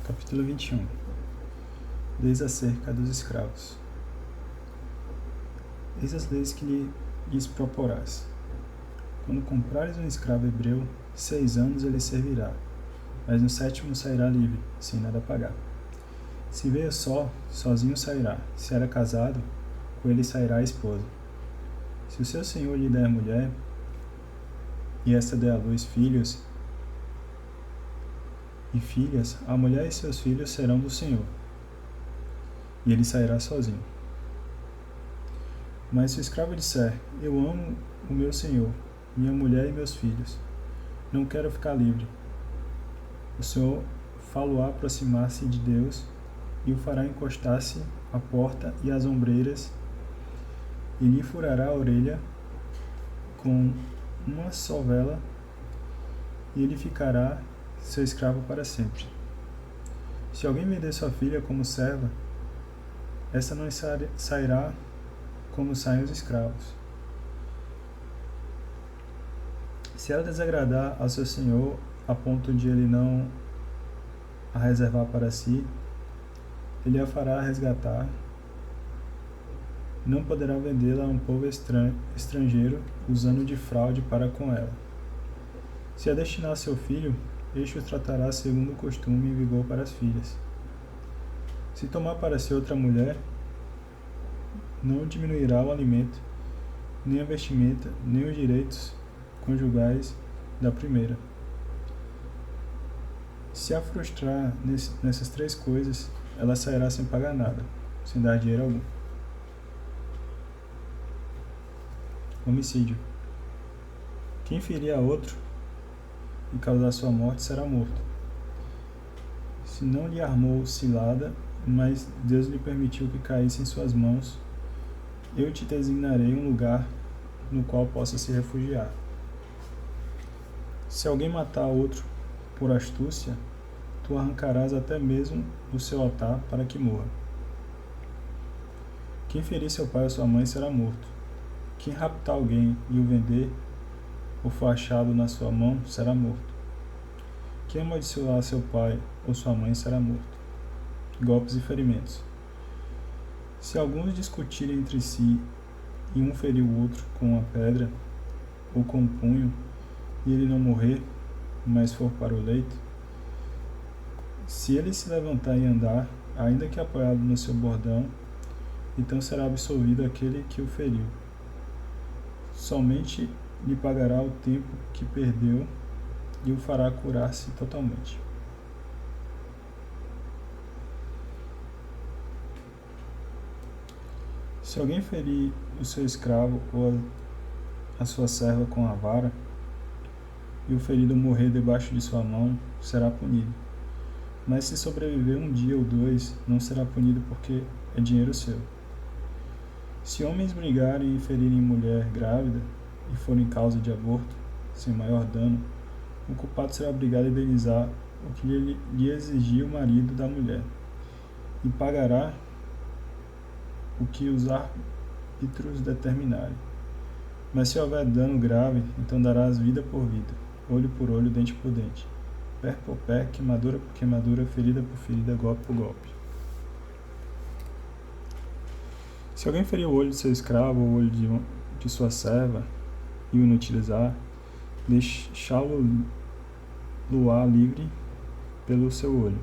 Capítulo 21. Leis acerca dos escravos. Eis as leis que lhes proporás. Quando comprares um escravo hebreu, 6 anos ele servirá, mas no 7º sairá livre, sem nada pagar. Se veio só, sozinho sairá. Se era casado, com ele sairá a esposa. Se o seu senhor lhe der mulher, e esta der à luz filhos e filhas, a mulher e seus filhos serão do senhor, e ele sairá sozinho. Mas se o escravo disser: eu amo o meu senhor, minha mulher e meus filhos, não quero ficar livre, o senhor fá-lo-á aproximar-se de Deus e o fará encostar-se à porta e às ombreiras, e lhe furará a orelha com uma só vela, e ele ficará seu escravo para sempre. Se alguém vender sua filha como serva, esta não sairá como saem os escravos. Se ela desagradar ao seu senhor a ponto de ele não a reservar para si, ele a fará resgatar. Não poderá vendê-la a um povo estrangeiro usando de fraude para com ela. Se a destinar a seu filho, este o tratará segundo o costume em vigor para as filhas. Se tomar para si outra mulher, não diminuirá o alimento, nem a vestimenta, nem os direitos conjugais da primeira. Se a frustrar nessas 3 coisas, ela sairá sem pagar nada, sem dar dinheiro algum. Homicídio. Quem ferir a outro e causar sua morte será morto. Se não lhe armou cilada, mas Deus lhe permitiu que caísse em suas mãos, eu te designarei um lugar no qual possa se refugiar. Se alguém matar outro por astúcia, tu arrancarás até mesmo o seu altar para que morra. Quem ferir seu pai ou sua mãe será morto. Quem raptar alguém e o vender, ou for achado na sua mão, será morto. Quem amaldiçoar seu pai ou sua mãe será morto. Golpes e ferimentos. Se alguns discutirem entre si e um ferir o outro com uma pedra ou com um punho, e ele não morrer, mas for para o leito, se ele se levantar e andar, ainda que apoiado no seu bordão, então será absolvido aquele que o feriu. Somente lhe pagará o tempo que perdeu e o fará curar-se totalmente. Se alguém ferir o seu escravo ou a sua serva com a vara, e o ferido morrer debaixo de sua mão, será punido. Mas se sobreviver 1 dia ou 2, não será punido porque é dinheiro seu. Se homens brigarem e ferirem mulher grávida e forem causa de aborto, sem maior dano, o culpado será obrigado a indenizar o que lhe exigir o marido da mulher, e pagará o que os árbitros determinarem. Mas se houver dano grave, então darás vida por vida, olho por olho, dente por dente, pé por pé, queimadura por queimadura, ferida por ferida, golpe por golpe. Se alguém ferir o olho de seu escravo ou o olho de sua serva e o inutilizar, deixá-lo-á livre pelo seu olho.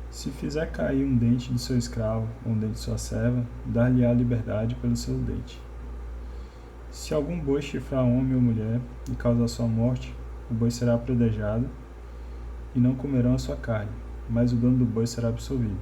Se fizer cair um dente de seu escravo ou um dente de sua serva, dar-lhe-á liberdade pelo seu dente. Se algum boi chifrar homem ou mulher e causar sua morte, o boi será apredejado e não comerão a sua carne, mas o dono do boi será absolvido.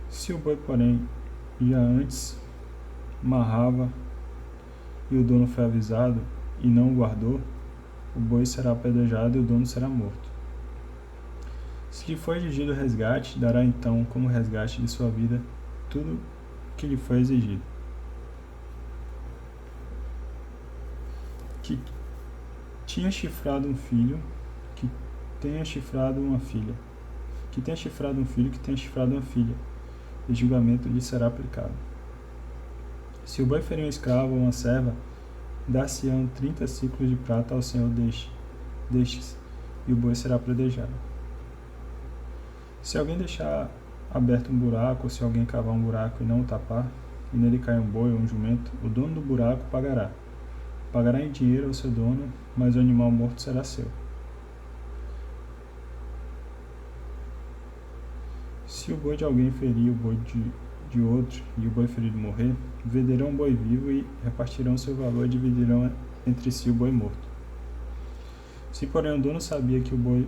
Se o boi, porém, já antes marrava e o dono foi avisado e não o guardou, o boi será apedrejado e o dono será morto. Se lhe for exigido resgate, dará então como resgate de sua vida tudo que lhe foi exigido. Que tinha chifrado um filho, que tenha chifrado uma filha. Que tenha chifrado um filho, que tenha chifrado uma filha, e julgamento lhe será aplicado. Se o boi ferir um escravo ou uma serva, dar-se-ão 30 siclos de prata ao senhor destes, e o boi será apredejado. Se alguém deixar aberto um buraco, ou se alguém cavar um buraco e não o tapar, e nele cai um boi ou um jumento, o dono do buraco pagará. Pagará em dinheiro ao seu dono, mas o animal morto será seu. Se o boi de alguém ferir o boi de outro e o boi ferido morrer, venderão o boi vivo e repartirão seu valor e dividirão entre si o boi morto. Se porém o dono sabia que o boi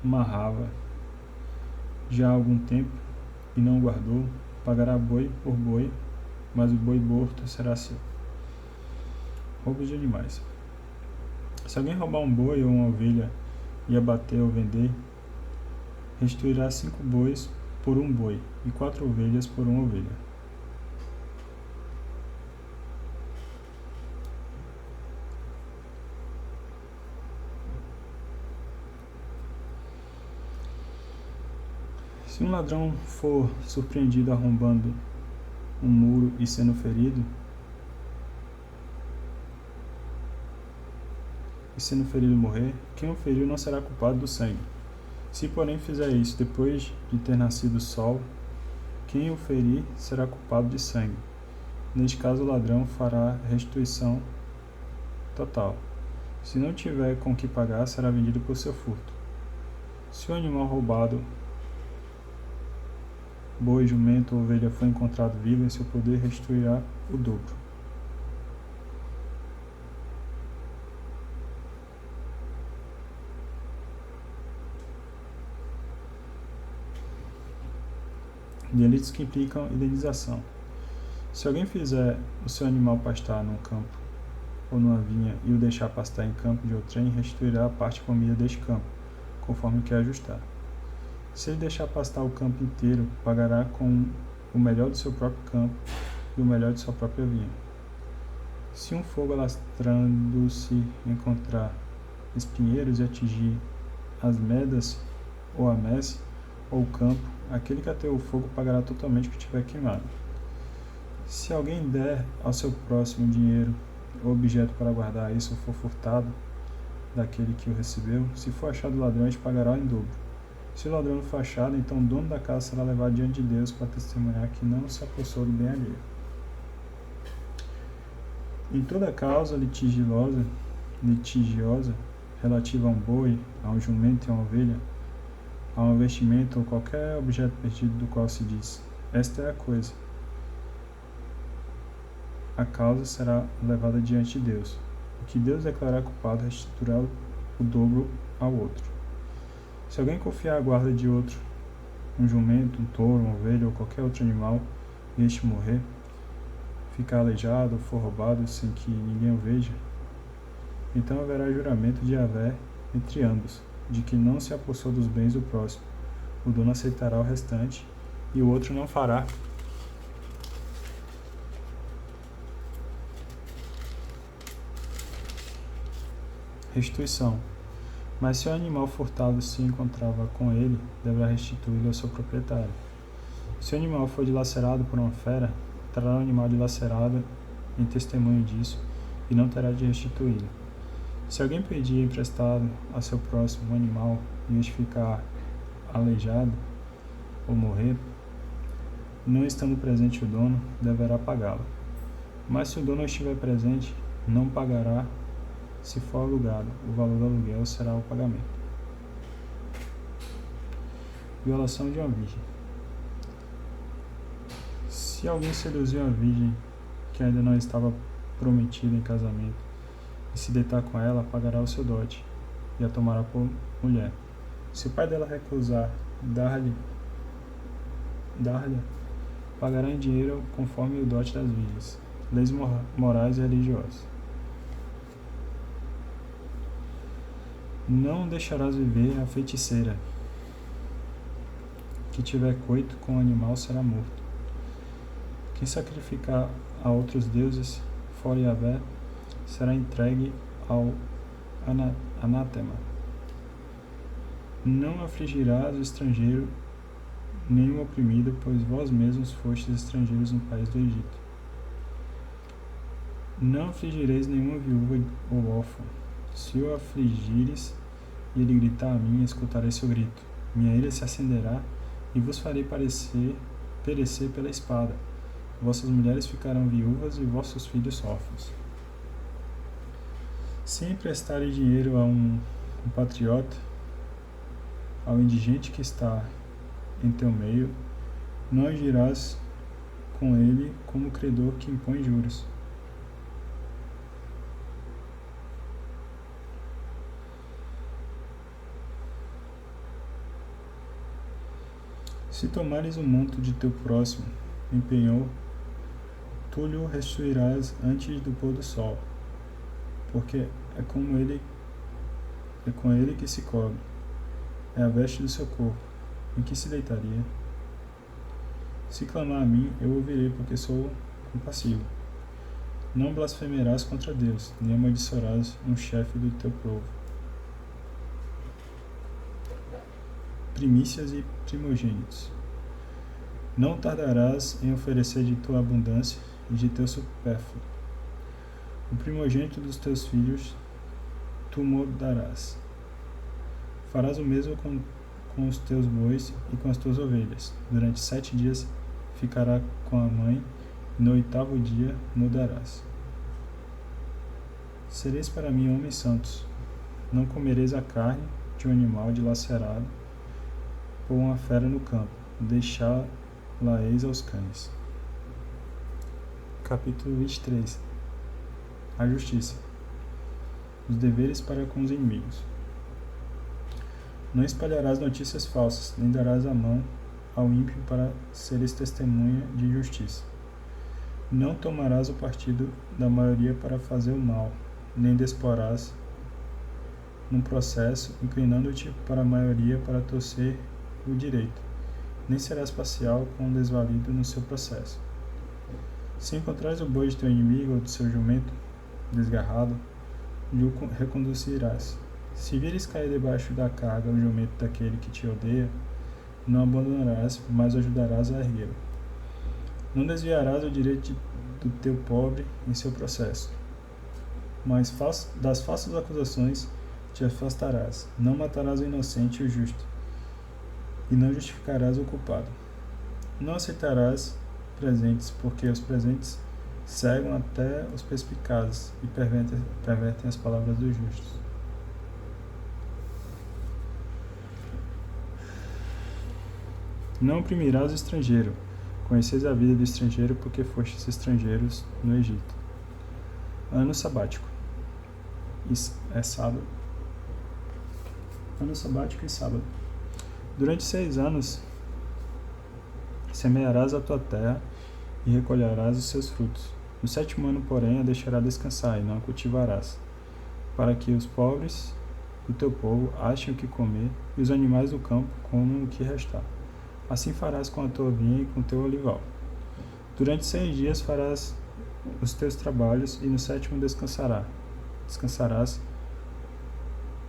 marrava já há algum tempo e não o guardou, pagará boi por boi, mas o boi morto será seu. Roubos de animais. Se alguém roubar um boi ou uma ovelha e abater ou vender, restituirá 5 bois por um boi e 4 ovelhas por uma ovelha. Se um ladrão for surpreendido arrombando um muro e sendo ferido, morrer, quem o feriu não será culpado do sangue. Se porém fizer isso depois de ter nascido o sol, quem o ferir será culpado de sangue. Neste caso, o ladrão fará restituição total. Se não tiver com que pagar, será vendido por seu furto. Se o animal roubado, boi, jumento ou ovelha, for encontrado vivo, em seu poder restituirá o dobro. Delitos que implicam indenização. Se alguém fizer o seu animal pastar num campo ou numa vinha e o deixar pastar em campo de outrem, restituirá a parte comida deste campo, conforme o que ajustar. Se ele deixar pastar o campo inteiro, pagará com o melhor do seu próprio campo e o melhor de sua própria vinha. Se um fogo alastrando-se encontrar espinheiros e atingir as medas ou a messe ou o campo, aquele que ateou o fogo pagará totalmente o que tiver queimado. Se alguém der ao seu próximo dinheiro ou objeto para guardar isso ou for furtado daquele que o recebeu, se for achado ladrão, este pagará em dobro. Se o ladrão não for achado, então o dono da casa será levado diante de Deus para testemunhar que não se apossou do bem alheio. Em toda causa litigiosa relativa a um boi, a um jumento e a uma ovelha, a um vestimento ou qualquer objeto perdido do qual se diz: esta é a coisa. A causa será levada diante de Deus. O que Deus declarar culpado restituirá o dobro ao outro. Se alguém confiar a guarda de outro, um jumento, um touro, uma ovelha ou qualquer outro animal, e este morrer, ficar aleijado ou for roubado sem que ninguém o veja, então haverá juramento de Yahvé entre ambos, de que não se apossou dos bens do próximo. O dono aceitará o restante e o outro não fará. Restituição. Mas se o animal furtado se encontrava com ele, deverá restituí-lo ao seu proprietário. Se o animal for dilacerado por uma fera, trará o animal dilacerado em testemunho disso e não terá de restituí-lo. Se alguém pedir emprestado a seu próximo um animal e este ficar aleijado ou morrer, não estando presente o dono, deverá pagá-lo. Mas se o dono estiver presente, não pagará. Se for alugado, o valor do aluguel será o pagamento. Violação de uma virgem. Se alguém seduzir uma virgem que ainda não estava prometida em casamento e se deitar com ela, pagará o seu dote e a tomará por mulher. Se o pai dela recusar dar-lhe, pagará em dinheiro conforme o dote das virgens. Leis morais e religiosas. Não deixarás viver a feiticeira. Que tiver coito com o animal será morto. Quem sacrificar a outros deuses, fora Yahvé, será entregue ao anátema. Não afligirás o estrangeiro nem o oprimido, pois vós mesmos fostes estrangeiros no país do Egito. Não afligireis nenhuma viúva ou órfã. Se o afligires e ele gritar a mim, escutarei seu grito. Minha ira se acenderá e vos farei perecer pela espada. Vossas mulheres ficarão viúvas e vossos filhos órfãos. Se emprestarem dinheiro a um patriota, ao indigente que está em teu meio, não agirás com ele como credor que impõe juros. Se tomares o manto de teu próximo em penhor, tu lhe restituirás antes do pôr do sol, porque é com ele que se cobre, é a veste do seu corpo, em que se deitaria. Se clamar a mim, eu ouvirei, porque sou compassivo. Não blasfemarás contra Deus, nem amaldiçoarás um chefe do teu povo. Primícias e primogênitos. Não tardarás em oferecer de tua abundância e de teu supérfluo. O primogênito dos teus filhos tu mudarás. Farás o mesmo com os teus bois e com as tuas ovelhas. Durante 7 dias ficará com a mãe, e no 8º dia mudarás. Sereis para mim homens santos. Não comereis a carne de um animal dilacerado ou uma fera no campo. Deixá-la-eis aos cães. Capítulo 23. A justiça. Os deveres para com os inimigos. Não espalharás notícias falsas, nem darás a mão ao ímpio para seres testemunha de justiça. Não tomarás o partido da maioria para fazer o mal, nem desporás num processo, inclinando-te para a maioria para torcer o direito, nem serás parcial com o desvalido no seu processo. Se encontrares o boi de teu inimigo ou do seu jumento desgarrado, lhe reconduzirás. Se vires cair debaixo da carga o jumento daquele que te odeia, não abandonarás, mas ajudarás a erguê-lo. Não desviarás o direito do teu pobre em seu processo, mas das falsas acusações te afastarás. Não matarás o inocente e o justo, e não justificarás o culpado. Não aceitarás presentes, porque os presentes cegam até os perspicazes e pervertem as palavras dos justos. Não oprimirás o estrangeiro. Conheceis a vida do estrangeiro, porque fostes estrangeiros no Egito. Ano sabático. É sábado. Ano sabático e sábado. Durante 6 anos semearás a tua terra e recolherás os seus frutos. No 7º ano, porém, a deixarás descansar e não a cultivarás, para que os pobres do teu povo achem o que comer e os animais do campo comam o que restar. Assim farás com a tua vinha e com o teu olival. Durante 6 dias farás os teus trabalhos e no 7º descansarás,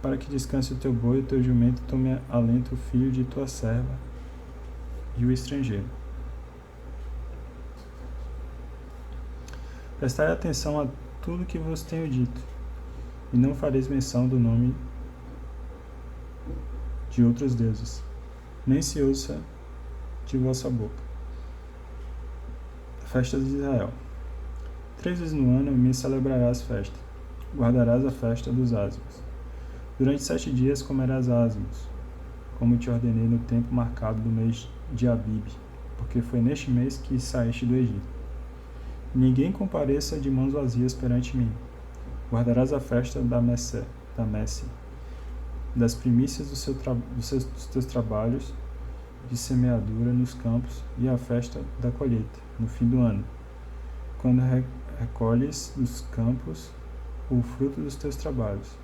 para que descanse o teu boi e o teu jumento, tome alento o filho de tua serva e o estrangeiro. Prestai atenção a tudo que vos tenho dito, e não fareis menção do nome de outros deuses, nem se ouça de vossa boca. Festas de Israel. 3 vezes no ano me celebrarás festa. Guardarás a festa dos ázimos. Durante 7 dias comerás ázimos, como te ordenei no tempo marcado do mês de Abibe, porque foi neste mês que saíste do Egito. Ninguém compareça de mãos vazias perante mim. Guardarás a festa da messe, das primícias dos teus trabalhos de semeadura nos campos e a festa da colheita, no fim do ano, quando recolhes dos campos o fruto dos teus trabalhos.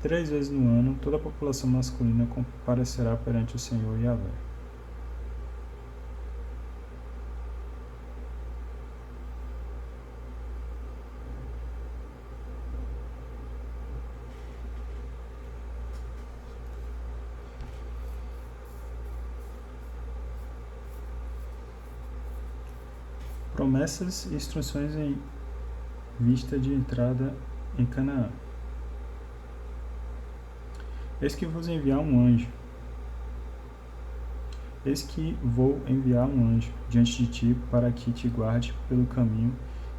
3 vezes no ano, toda a população masculina comparecerá perante o Senhor Yahvé. Promessas e instruções em vista de entrada em Canaã. Eis que vos enviar um anjo, Eis que vou enviar um anjo diante de ti para que te guarde pelo caminho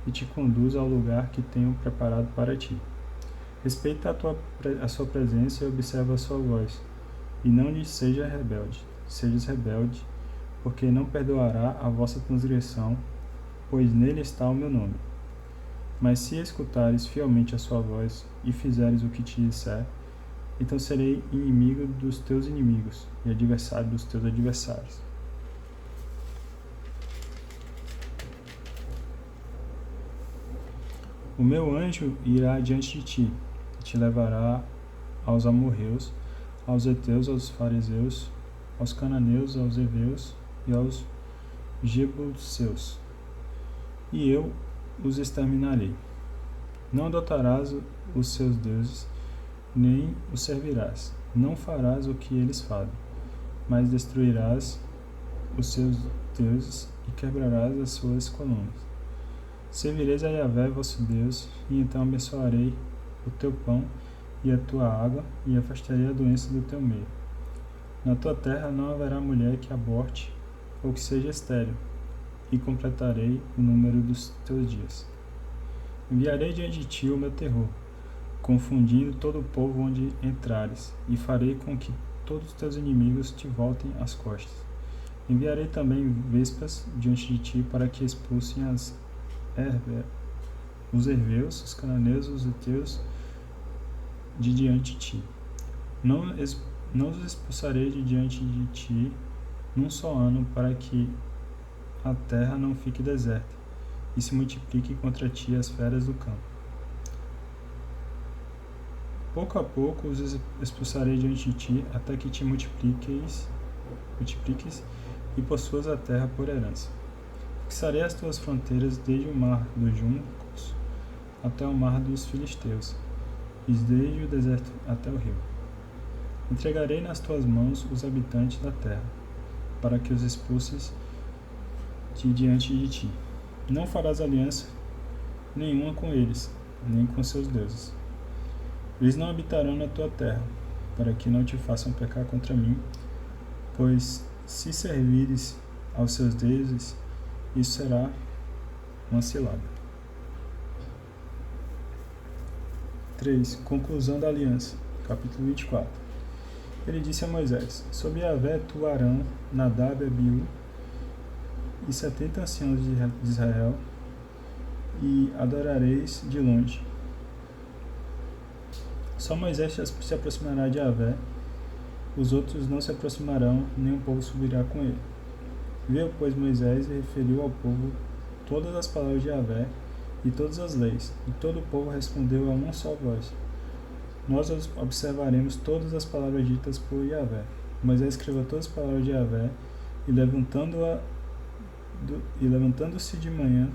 e te conduza ao lugar que tenho preparado para ti. Respeita a sua presença e observa a sua voz, e não lhe sejas rebelde, porque não perdoará a vossa transgressão, pois nele está o meu nome. Mas se escutares fielmente a sua voz e fizeres o que te disser, então serei inimigo dos teus inimigos e adversário dos teus adversários. O meu anjo irá adiante de ti, e te levará aos amorreus, aos heteus, aos fariseus, aos cananeus, aos heveus e aos jebuseus, e eu os exterminarei. Não adotarás os seus deuses, nem os servirás. Não farás o que eles fazem, mas destruirás os seus deuses e quebrarás as suas colunas. Servireis a Yahvé, vosso Deus, e então abençoarei o teu pão e a tua água, e afastarei a doença do teu meio. Na tua terra não haverá mulher que aborte ou que seja estéril, e completarei o número dos teus dias. Enviarei diante de ti o meu terror, confundindo todo o povo onde entrares, e farei com que todos os teus inimigos te voltem as costas. Enviarei também vespas diante de ti para que expulsem os herveus, os cananeus, os heteus de diante de ti. Não os expulsarei de diante de ti num só ano, para que a terra não fique deserta, e se multiplique contra ti as feras do campo. Pouco a pouco os expulsarei diante de ti, até que te multipliques e possuas a terra por herança. Fixarei as tuas fronteiras desde o mar dos juncos até o mar dos filisteus, e desde o deserto até o rio. Entregarei nas tuas mãos os habitantes da terra, para que os expulses de diante de ti. Não farás aliança nenhuma com eles, nem com seus deuses. Eles não habitarão na tua terra, para que não te façam pecar contra mim, pois se servires aos seus deuses, isso será uma cilada. 3. Conclusão da aliança. Capítulo 24. Ele disse a Moisés: Sob Yahvé tu, Arão, Nadab, Abiú e 70 anciãos de Israel, e adorareis de longe. Só Moisés se aproximará de Yahvé, os outros não se aproximarão, nem o povo subirá com ele. Veio, pois, Moisés e referiu ao povo todas as palavras de Yahvé e todas as leis, e todo o povo respondeu a uma só voz: Nós observaremos todas as palavras ditas por Yahvé. Moisés escreveu todas as palavras de Yahvé, e levantando-se de manhã,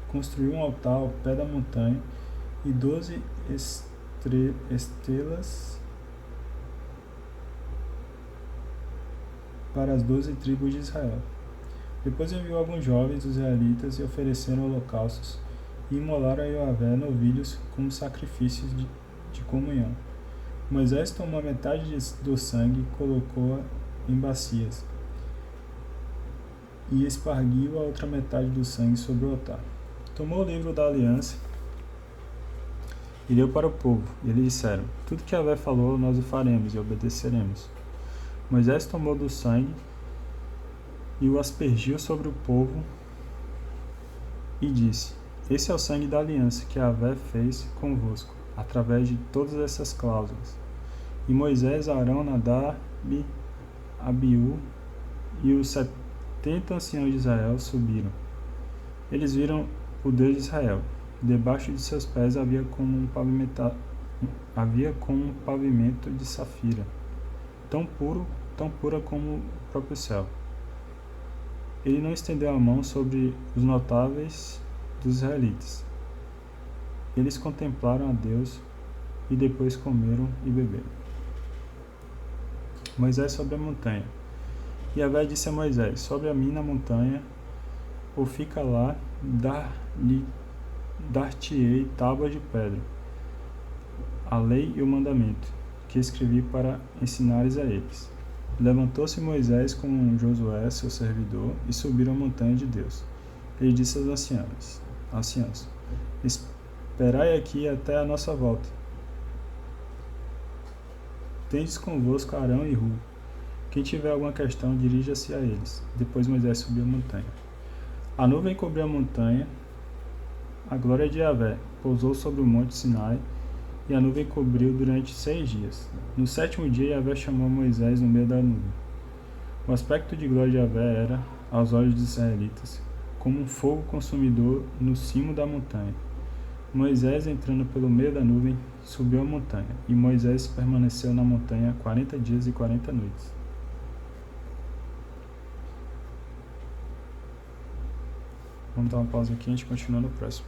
construiu um altar ao pé da montanha, e 12 estelas para as 12 tribos de Israel. Depois enviou alguns jovens dos israelitas e ofereceram holocaustos e imolaram a Yahvé novilhos como sacrifícios de comunhão. Moisés tomou a metade do sangue e colocou-a em bacias, e espargiu a outra metade do sangue sobre o altar. Tomou o livro da aliança e deu para o povo, e eles disseram: Tudo que Yahvé falou, nós o faremos e obedeceremos. Moisés tomou do sangue e o aspergiu sobre o povo e disse: Esse é o sangue da aliança que Yahvé fez convosco, através de todas essas cláusulas. E Moisés, Arão, Nadab, Abiú e os 70 anciãos de Israel subiram. Eles viram o Deus de Israel. Debaixo de seus pés havia como um pavimento de safira, tão pura como o próprio céu. Ele não estendeu a mão sobre os notáveis dos israelitas. Eles contemplaram a Deus e depois comeram e beberam. Moisés sobre a montanha. Yahvé disse a Moisés: Sobe a mim na montanha, ou fica lá, dar-te-ei tábuas de pedra, a lei e o mandamento, que escrevi para ensinares a eles. Levantou-se Moisés com Josué, seu servidor, e subiram a montanha de Deus. Ele disse aos anciãos: Esperai aqui até a nossa volta. Tendes convosco Arão e Ru. Quem tiver alguma questão, dirija-se a eles. Depois Moisés subiu a montanha. A nuvem cobriu a montanha. A glória de Yahvé pousou sobre o monte Sinai, e a nuvem cobriu durante 6 dias. No 7º dia, Yahvé chamou Moisés no meio da nuvem. O aspecto de glória de Yahvé era, aos olhos dos israelitas, como um fogo consumidor no cimo da montanha. Moisés, entrando pelo meio da nuvem, subiu a montanha, e Moisés permaneceu na montanha 40 dias e 40 noites. Vamos dar uma pausa aqui e a gente continua no próximo.